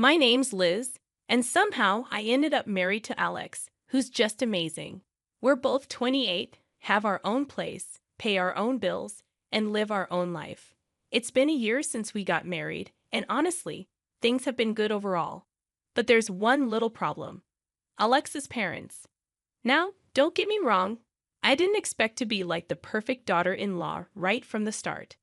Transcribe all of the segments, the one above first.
My name's Liz, and somehow I ended up married to Alex, who's just amazing. We're both 28, have our own place, pay our own bills, and live our own life. It's been a year since we got married, and honestly, things have been good overall. But there's one little problem: Alex's parents. Now, don't get me wrong, I didn't expect to be like the perfect daughter-in-law right from the start.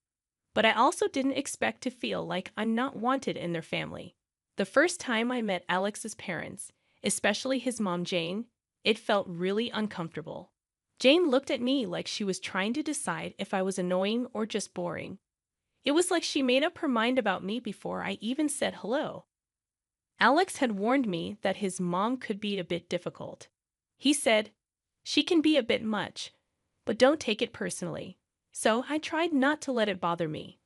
But I also didn't expect to feel like I'm not wanted in their family. The first time I met Alex's parents, especially his mom Jane, it felt really uncomfortable. Jane looked at me like she was trying to decide if I was annoying or just boring. It was like she made up her mind about me before I even said hello. Alex had warned me that his mom could be a bit difficult. He said, "She can be a bit much, but don't take it personally." So I tried not to let it bother me.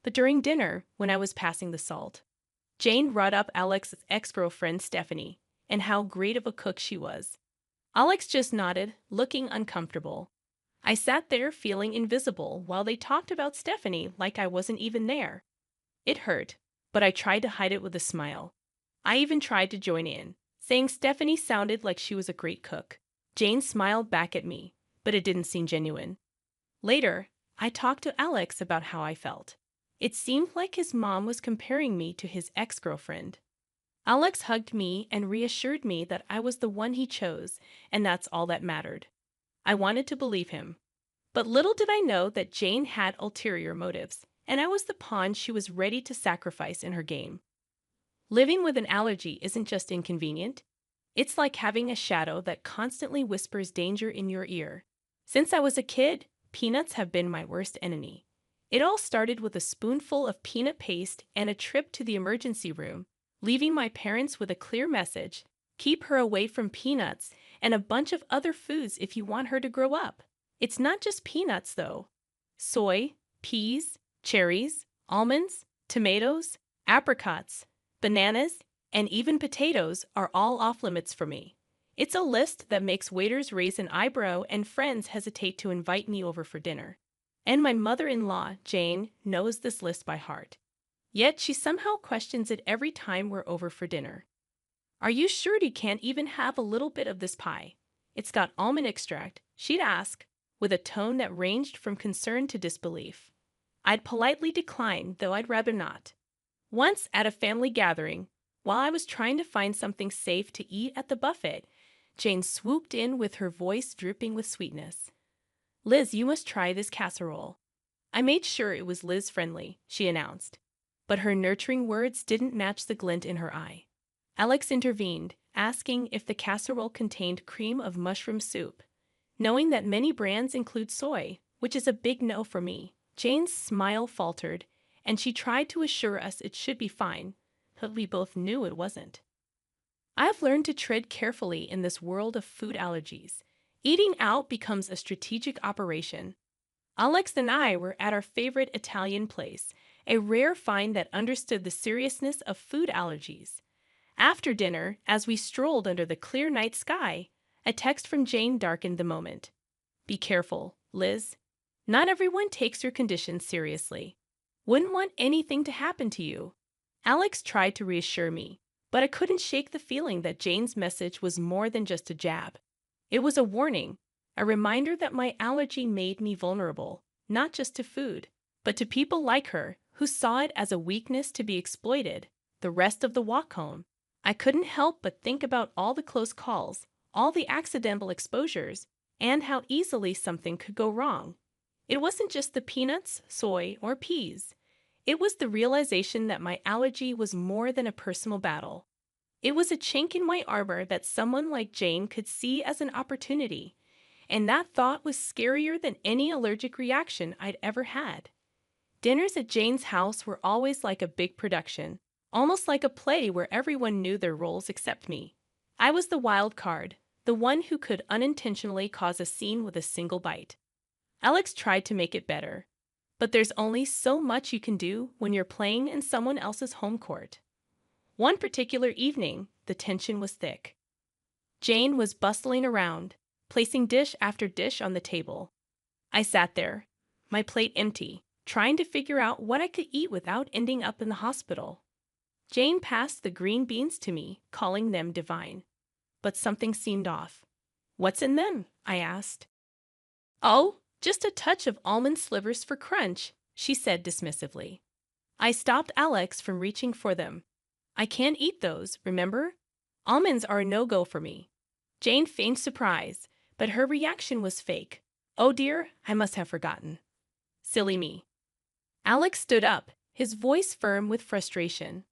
But during dinner, when I was passing the salt, Jane brought up Alex's ex-girlfriend Stephanie and how great of a cook she was. Alex just nodded, looking uncomfortable. I sat there feeling invisible while they talked about Stephanie like I wasn't even there. It hurt, but I tried to hide it with a smile. I even tried to join in, saying Stephanie sounded like she was a great cook. Jane smiled back at me, but it didn't seem genuine. Later, I talked to Alex about how I felt. It seemed like his mom was comparing me to his ex-girlfriend. Alex hugged me and reassured me that I was the one he chose, and that's all that mattered. I wanted to believe him. But little did I know that Jane had ulterior motives, and I was the pawn she was ready to sacrifice in her game. Living with an allergy isn't just inconvenient. It's like having a shadow that constantly whispers danger in your ear. Since I was a kid, peanuts have been my worst enemy. It all started with a spoonful of peanut paste and a trip to the emergency room, leaving my parents with a clear message: keep her away from peanuts and a bunch of other foods if you want her to grow up. It's not just peanuts, though. Soy, peas, cherries, almonds, tomatoes, apricots, bananas, and even potatoes are all off limits for me. It's a list that makes waiters raise an eyebrow and friends hesitate to invite me over for dinner. And my mother-in-law, Jane, knows this list by heart. Yet she somehow questions it every time we're over for dinner. "Are you sure you can't even have a little bit of this pie? It's got almond extract," she'd ask, with a tone that ranged from concern to disbelief. I'd politely decline, though I'd rather not. Once at a family gathering, while I was trying to find something safe to eat at the buffet, Jane swooped in with her voice dripping with sweetness. "Liz, you must try this casserole." I made sure it was Liz-friendly, she announced. But her nurturing words didn't match the glint in her eye. Alex intervened, asking if the casserole contained cream of mushroom soup. Knowing that many brands include soy, which is a big no for me, Jane's smile faltered, and she tried to assure us it should be fine, but we both knew it wasn't. I've learned to tread carefully in this world of food allergies. Eating out becomes a strategic operation. Alex and I were at our favorite Italian place, a rare find that understood the seriousness of food allergies. After dinner, as we strolled under the clear night sky, a text from Jane darkened the moment. "Be careful, Liz. Not everyone takes your condition seriously. Wouldn't want anything to happen to you." Alex tried to reassure me, but I couldn't shake the feeling that Jane's message was more than just a jab. It was a warning, a reminder that my allergy made me vulnerable, not just to food, but to people like her who saw it as a weakness to be exploited. The rest of the walk home, I couldn't help but think about all the close calls, all the accidental exposures, and how easily something could go wrong. It wasn't just the peanuts, soy, or peas. It was the realization that my allergy was more than a personal battle. It was a chink in my armor that someone like Jane could see as an opportunity, and that thought was scarier than any allergic reaction I'd ever had. Dinners at Jane's house were always like a big production, almost like a play where everyone knew their roles except me. I was the wild card, the one who could unintentionally cause a scene with a single bite. Alex tried to make it better, but there's only so much you can do when you're playing in someone else's home court. One particular evening, the tension was thick. Jane was bustling around, placing dish after dish on the table. I sat there, my plate empty, trying to figure out what I could eat without ending up in the hospital. Jane passed the green beans to me, calling them divine. But something seemed off. "What's in them?" I asked. "Oh, just a touch of almond slivers for crunch," she said dismissively. I stopped Alex from reaching for them. "I can't eat those, remember? Almonds are a no-go for me." Jane feigned surprise, but her reaction was fake. "Oh dear, I must have forgotten. Silly me." Alex stood up, his voice firm with frustration.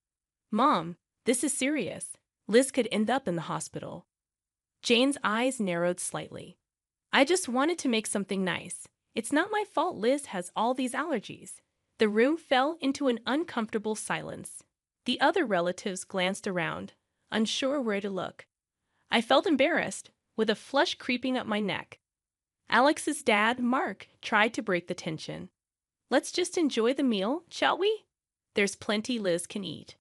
"Mom, this is serious. Liz could end up in the hospital." Jane's eyes narrowed slightly. "I just wanted to make something nice. It's not my fault Liz has all these allergies." The room fell into an uncomfortable silence. The other relatives glanced around, unsure where to look. I felt embarrassed, with a flush creeping up my neck. Alex's dad, Mark, tried to break the tension. "Let's just enjoy the meal, shall we? There's plenty Liz can eat."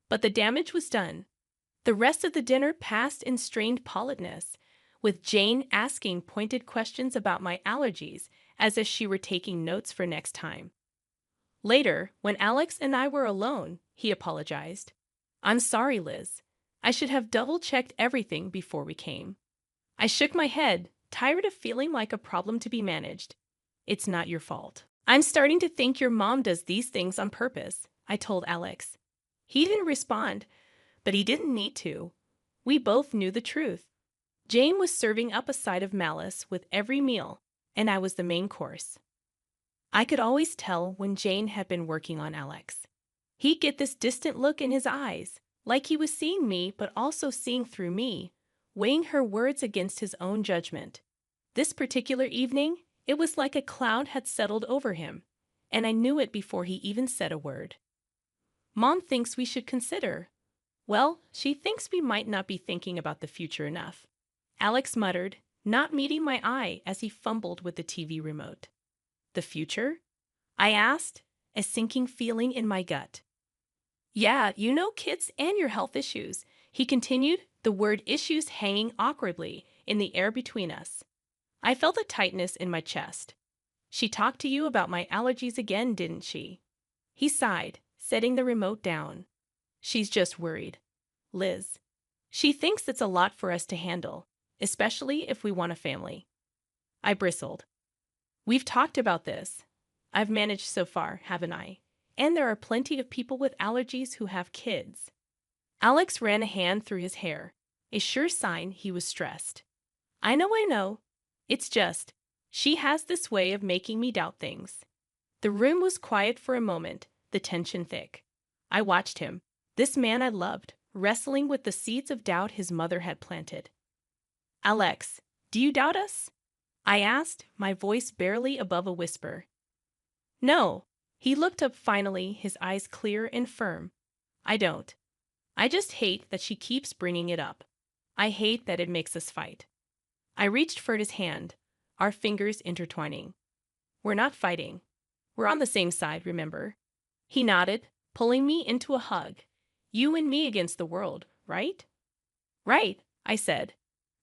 But the damage was done. The rest of the dinner passed in strained politeness, with Jane asking pointed questions about my allergies as if she were taking notes for next time. Later, when Alex and I were alone, he apologized. "I'm sorry, Liz. I should have double-checked everything before we came." I shook my head, tired of feeling like a problem to be managed. "It's not your fault." "I'm starting to think your mom does these things on purpose," I told Alex. He didn't respond, but he didn't need to. We both knew the truth. Jane was serving up a side of malice with every meal, and I was the main course. I could always tell when Jane had been working on Alex. He'd get this distant look in his eyes, like he was seeing me but also seeing through me, weighing her words against his own judgment. This particular evening, it was like a cloud had settled over him, and I knew it before he even said a word. "Mom thinks we should consider." "Well, she thinks we might not be thinking about the future enough," Alex muttered, not meeting my eye as he fumbled with the TV remote. "The future?" I asked, a sinking feeling in my gut. "Yeah, you know kids and your health issues," he continued, the word issues hanging awkwardly in the air between us. I felt a tightness in my chest. "She talked to you about my allergies again, didn't she?" He sighed, setting the remote down. "She's just worried. Liz. She thinks it's a lot for us to handle, especially if we want a family." I bristled. "We've talked about this. I've managed so far, haven't I? And there are plenty of people with allergies who have kids." Alex ran a hand through his hair, a sure sign he was stressed. I know. It's just, she has this way of making me doubt things." The room was quiet for a moment, the tension thick. I watched him, this man I loved, wrestling with the seeds of doubt his mother had planted. "Alex, do you doubt us?" I asked, my voice barely above a whisper. "No." He looked up finally, his eyes clear and firm. "I don't. I just hate that she keeps bringing it up. I hate that it makes us fight." I reached for his hand, our fingers intertwining. "We're not fighting. We're on the same side, remember?" He nodded, pulling me into a hug. "You and me against the world, right?" "Right," I said.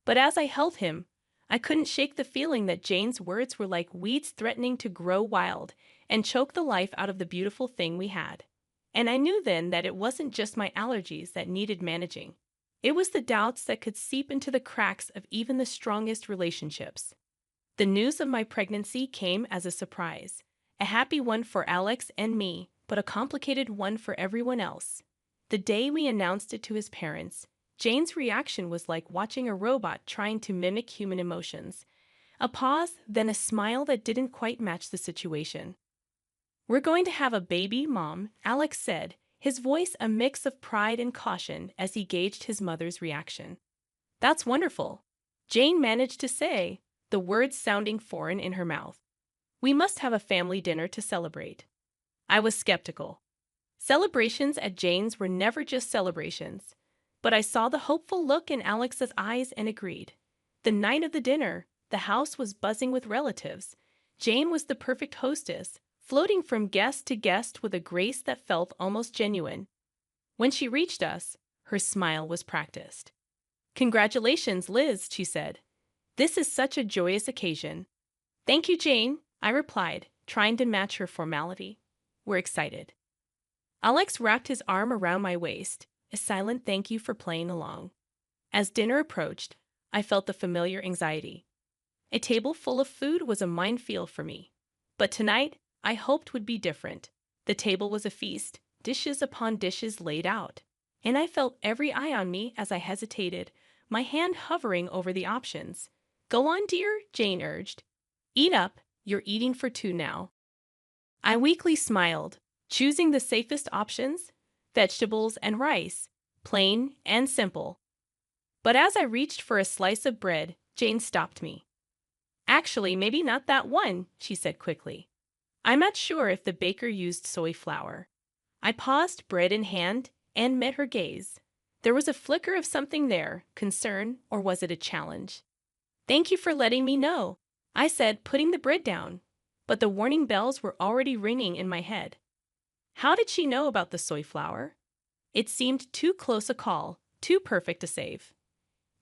But as I held him, I couldn't shake the feeling that Jane's words were like weeds threatening to grow wild and choke the life out of the beautiful thing we had. And I knew then that it wasn't just my allergies that needed managing. It was the doubts that could seep into the cracks of even the strongest relationships. The news of my pregnancy came as a surprise, a happy one for Alex and me, but a complicated one for everyone else. The day we announced it to his parents, Jane's reaction was like watching a robot trying to mimic human emotions. A pause, then a smile that didn't quite match the situation. "We're going to have a baby, Mom," Alex said, his voice a mix of pride and caution as he gauged his mother's reaction. "That's wonderful," Jane managed to say, the words sounding foreign in her mouth. "We must have a family dinner to celebrate." I was skeptical. Celebrations at Jane's were never just celebrations. But I saw the hopeful look in Alex's eyes and agreed. The night of the dinner, the house was buzzing with relatives. Jane was the perfect hostess, floating from guest to guest with a grace that felt almost genuine. When she reached us, her smile was practiced. "Congratulations, Liz," she said. "This is such a joyous occasion." "Thank you, Jane," I replied, trying to match her formality. "We're excited." Alex wrapped his arm around my waist, a silent thank you for playing along. As dinner approached, I felt the familiar anxiety. A table full of food was a minefield for me. But tonight, I hoped would be different. The table was a feast, dishes upon dishes laid out. And I felt every eye on me as I hesitated, my hand hovering over the options. Go on, dear, Jane urged. Eat up, you're eating for two now. I weakly smiled, choosing the safest options, vegetables and rice, plain and simple. But as I reached for a slice of bread, Jane stopped me. Actually, maybe not that one, she said quickly. I'm not sure if the baker used soy flour. I paused, bread in hand, and met her gaze. There was a flicker of something there, concern, or was it a challenge? Thank you for letting me know, I said, putting the bread down. But the warning bells were already ringing in my head. How did she know about the soy flour? It seemed too close a call, too perfect a save.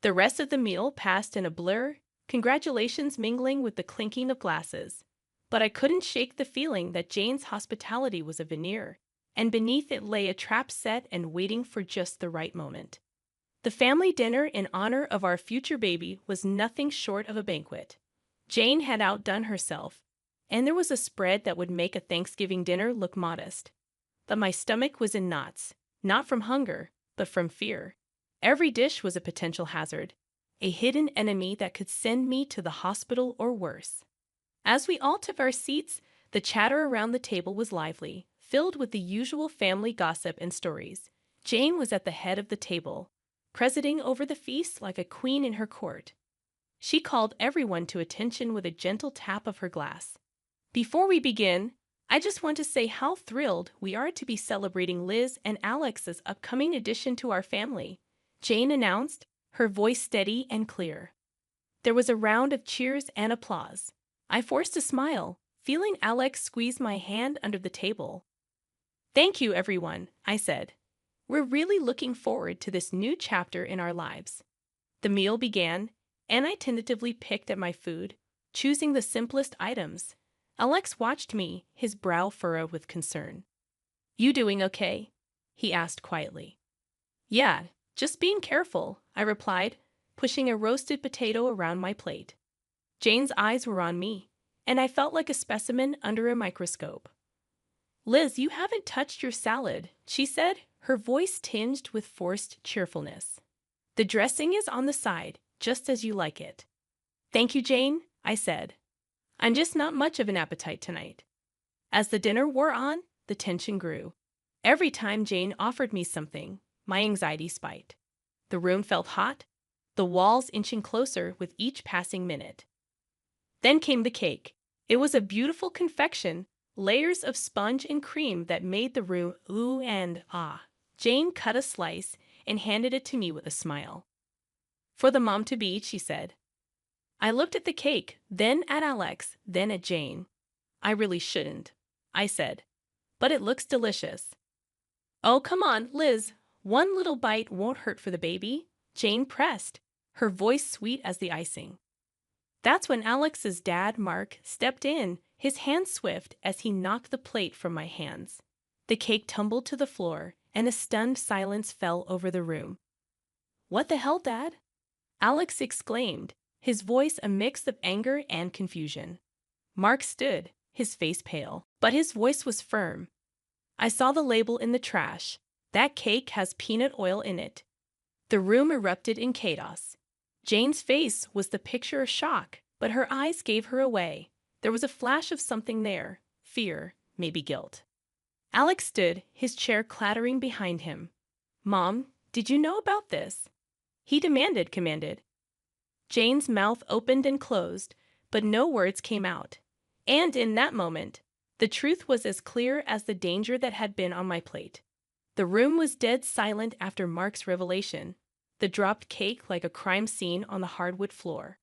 The rest of the meal passed in a blur, congratulations mingling with the clinking of glasses. But I couldn't shake the feeling that Jane's hospitality was a veneer, and beneath it lay a trap set and waiting for just the right moment. The family dinner in honor of our future baby was nothing short of a banquet. Jane had outdone herself, and there was a spread that would make a Thanksgiving dinner look modest. But my stomach was in knots, not from hunger, but from fear. Every dish was a potential hazard, a hidden enemy that could send me to the hospital or worse. As we all took our seats, the chatter around the table was lively, filled with the usual family gossip and stories. Jane was at the head of the table, presiding over the feast like a queen in her court. She called everyone to attention with a gentle tap of her glass. Before we begin, I just want to say how thrilled we are to be celebrating Liz and Alex's upcoming addition to our family, Jane announced, her voice steady and clear. There was a round of cheers and applause. I forced a smile, feeling Alex squeeze my hand under the table. Thank you, everyone, I said. We're really looking forward to this new chapter in our lives. The meal began, and I tentatively picked at my food, choosing the simplest items. Alex watched me, his brow furrowed with concern. You doing okay? He asked quietly. Yeah, just being careful, I replied, pushing a roasted potato around my plate. Jane's eyes were on me, and I felt like a specimen under a microscope. Liz, you haven't touched your salad, she said, her voice tinged with forced cheerfulness. The dressing is on the side, just as you like it. Thank you, Jane, I said. I'm just not much of an appetite tonight. As the dinner wore on, the tension grew. Every time Jane offered me something, my anxiety spiked. The room felt hot, the walls inching closer with each passing minute. Then came the cake. It was a beautiful confection, layers of sponge and cream that made the room ooh and ah. Jane cut a slice and handed it to me with a smile. For the mom-to-be, she said. I looked at the cake, then at Alex, then at Jane. I really shouldn't, I said, but it looks delicious. Oh, come on, Liz, one little bite won't hurt for the baby, Jane pressed, her voice sweet as the icing. That's when Alex's dad, Mark, stepped in, his hand swift as he knocked the plate from my hands. The cake tumbled to the floor, and a stunned silence fell over the room. What the hell, Dad? Alex exclaimed, his voice a mix of anger and confusion. Mark stood, his face pale, but his voice was firm. I saw the label in the trash. That cake has peanut oil in it. The room erupted in chaos. Jane's face was the picture of shock, but her eyes gave her away. There was a flash of something there, fear, maybe guilt. Alex stood, his chair clattering behind him. Mom, did you know about this? He commanded. Jane's mouth opened and closed, but no words came out. And in that moment, the truth was as clear as the danger that had been on my plate. The room was dead silent after Mark's revelation, the dropped cake like a crime scene on the hardwood floor.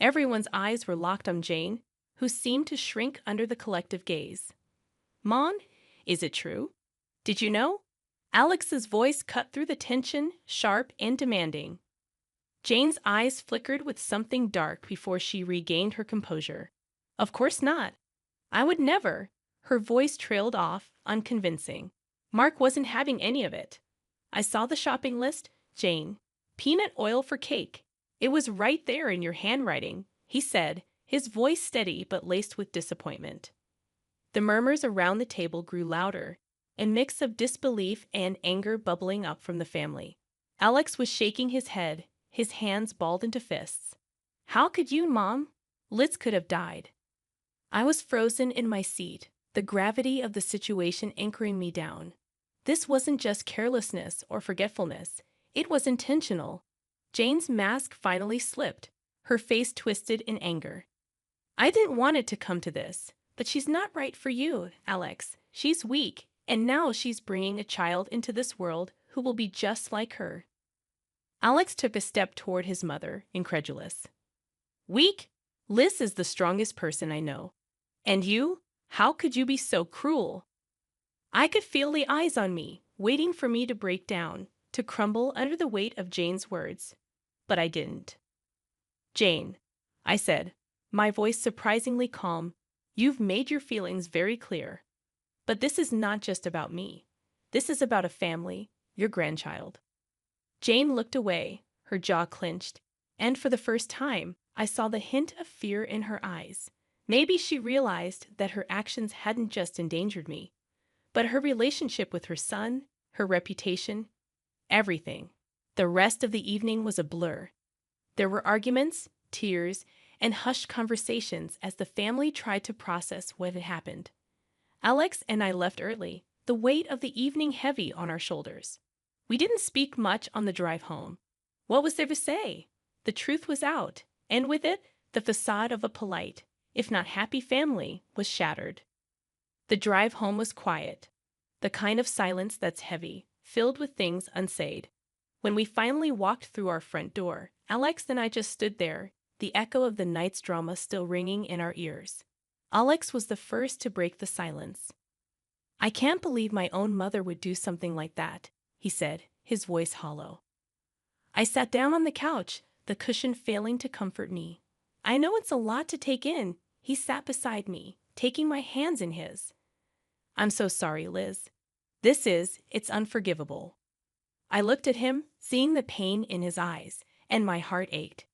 Everyone's eyes were locked on Jane, who seemed to shrink under the collective gaze. Mom, is it true? Did you know? Alex's voice cut through the tension, sharp and demanding. Jane's eyes flickered with something dark before she regained her composure. Of course not. I would never. Her voice trailed off, unconvincing. Mark wasn't having any of it. I saw the shopping list, Jane. Peanut oil for cake. It was right there in your handwriting, he said, his voice steady but laced with disappointment. The murmurs around the table grew louder, a mix of disbelief and anger bubbling up from the family. Alex was shaking his head, his hands balled into fists. How could you, Mom? Liz could have died. I was frozen in my seat, the gravity of the situation anchoring me down. This wasn't just carelessness or forgetfulness, it was intentional. Jane's mask finally slipped, her face twisted in anger. I didn't want it to come to this, but she's not right for you, Alex. She's weak, and now she's bringing a child into this world who will be just like her. Alex took a step toward his mother, incredulous. Weak? Liz is the strongest person I know. And you? How could you be so cruel? I could feel the eyes on me, waiting for me to break down, to crumble under the weight of Jane's words. But I didn't. Jane, I said, my voice surprisingly calm, you've made your feelings very clear. But this is not just about me. This is about a family, your grandchild. Jane looked away, her jaw clenched, and for the first time, I saw the hint of fear in her eyes. Maybe she realized that her actions hadn't just endangered me, but her relationship with her son, her reputation, everything. The rest of the evening was a blur. There were arguments, tears, and hushed conversations as the family tried to process what had happened. Alex and I left early, the weight of the evening heavy on our shoulders. We didn't speak much on the drive home. What was there to say? The truth was out, and with it, the facade of a polite, if not happy family, was shattered. The drive home was quiet, the kind of silence that's heavy, filled with things unsaid. When we finally walked through our front door, Alex and I just stood there, the echo of the night's drama still ringing in our ears. Alex was the first to break the silence. I can't believe my own mother would do something like that, he said, his voice hollow. I sat down on the couch, the cushion failing to comfort me. I know it's a lot to take in. He sat beside me, taking my hands in his. I'm so sorry, Liz. It's unforgivable. I looked at him, seeing the pain in his eyes, and my heart ached.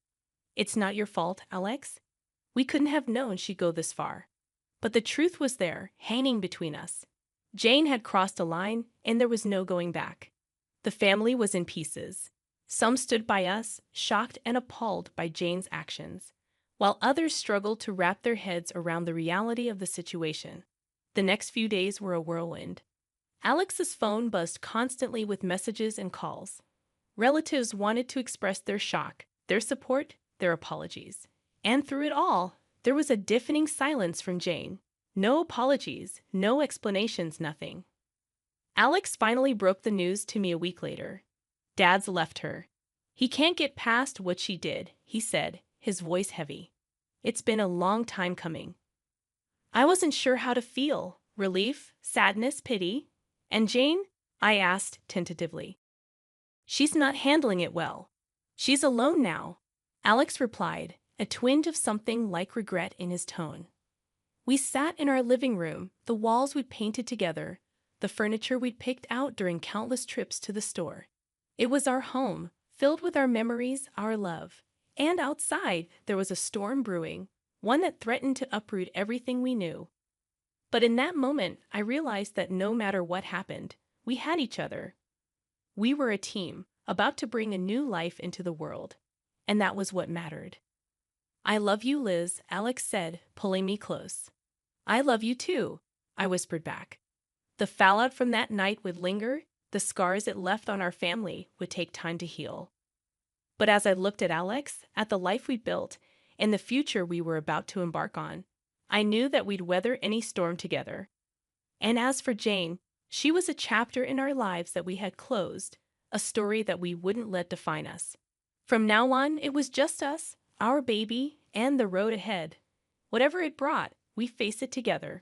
It's not your fault, Alex. We couldn't have known she'd go this far. But the truth was there, hanging between us. Jane had crossed a line, and there was no going back. The family was in pieces. Some stood by us, shocked and appalled by Jane's actions, while others struggled to wrap their heads around the reality of the situation. The next few days were a whirlwind. Alex's phone buzzed constantly with messages and calls. Relatives wanted to express their shock, their support, their apologies. And through it all, there was a deafening silence from Jane. No apologies, no explanations, nothing. Alex finally broke the news to me a week later. Dad's left her. He can't get past what she did, he said, his voice heavy. It's been a long time coming. I wasn't sure how to feel. Relief, sadness, pity. And Jane? I asked tentatively. She's not handling it well. She's alone now, Alex replied, a twinge of something like regret in his tone. We sat in our living room, the walls we'd painted together, the furniture we'd picked out during countless trips to the store. It was our home, filled with our memories, our love. And outside, there was a storm brewing, one that threatened to uproot everything we knew. But in that moment, I realized that no matter what happened, we had each other. We were a team, about to bring a new life into the world. And that was what mattered. I love you, Liz, Alex said, pulling me close. I love you too, I whispered back. The fallout from that night would linger, the scars it left on our family would take time to heal. But as I looked at Alex, at the life we'd built, and the future we were about to embark on, I knew that we'd weather any storm together. And as for Jane, she was a chapter in our lives that we had closed, a story that we wouldn't let define us. From now on, it was just us, our baby, and the road ahead. Whatever it brought, we faced it together.